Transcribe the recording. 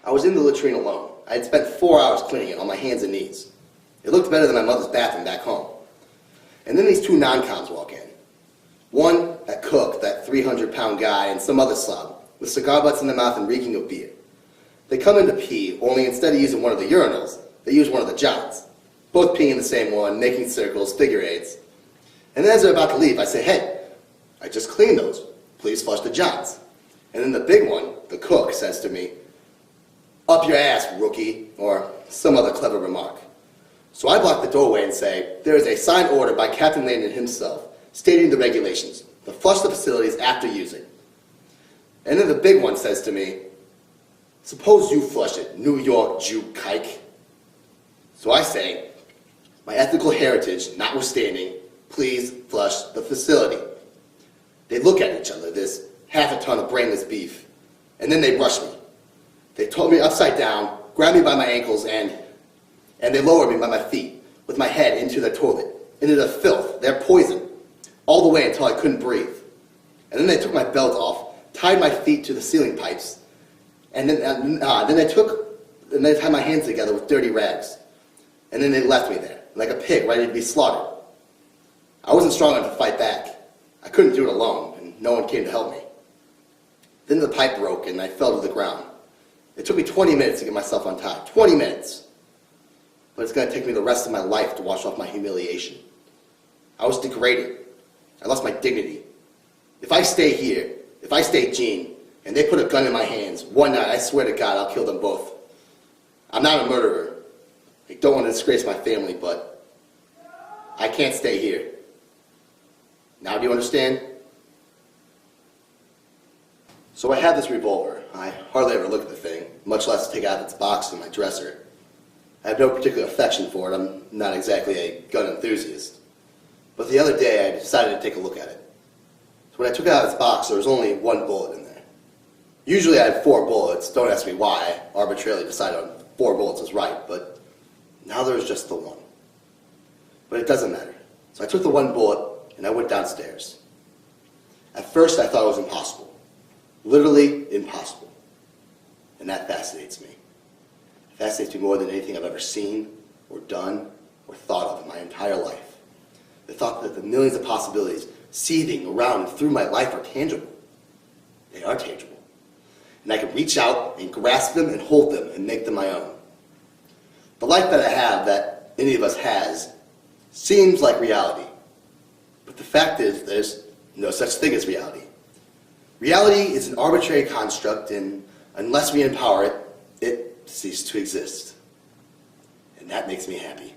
I was in the latrine alone. I had spent 4 hours cleaning it on my hands and knees. It looked better than my mother's bathroom back home. And then these two non-coms walk in. One, that cook, that 300-pound guy, and some other slob, with cigar butts in their mouth and reeking of beer. They come in to pee, only instead of using one of the urinals, they use one of the johns. Both peeing in the same one, making circles, figure eights. And then as they're about to leave, I say, hey, I just cleaned those. Please flush the johns. And then the big one, the cook, says to me, up your ass, rookie, or some other clever remark. So I block the doorway and say, there is a signed order by Captain Landon himself stating the regulations, to flush the facilities after using. And then the big one says to me, suppose you flush it, New York Jew kike. So I say, my ethical heritage notwithstanding, please flush the facility. They look at each other, this half a ton of brainless beef, and then they brush me. They told me upside down, grabbed me by my ankles, and they lowered me by my feet, with my head into the toilet, into the filth, their poison, all the way until I couldn't breathe. And then they took my belt off, tied my feet to the ceiling pipes, and then they tied my hands together with dirty rags. And then they left me there, like a pig ready to be slaughtered. I wasn't strong enough to fight back. I couldn't do it alone, and no one came to help me. Then the pipe broke and I fell to the ground. It took me 20 minutes to get myself untied. 20 minutes! But it's going to take me the rest of my life to wash off my humiliation. I was degraded. I lost my dignity. If I stay here, if I stay Gene, and they put a gun in my hands, one night, I swear to God, I'll kill them both. I'm not a murderer. I don't want to disgrace my family, but I can't stay here. Now do you understand? So I had this revolver. I hardly ever look at the thing, much less take it out of its box in my dresser. I have no particular affection for it. I'm not exactly a gun enthusiast. But the other day I decided to take a look at it. So when I took it out of its box, there was only one bullet in there. Usually I had 4 bullets. Don't ask me why. I arbitrarily decided on 4 bullets was right, but now there was just the one. But it doesn't matter. So I took the one bullet and I went downstairs. At first I thought it was impossible. Literally impossible. And that fascinates me. It fascinates me more than anything I've ever seen, or done, or thought of in my entire life. The thought that the millions of possibilities seething around and through my life are tangible. They are tangible. And I can reach out and grasp them and hold them and make them my own. The life that I have, that any of us has, seems like reality. But the fact is, there's no such thing as reality. Reality is an arbitrary construct, and unless we empower it, it ceases to exist. And that makes me happy.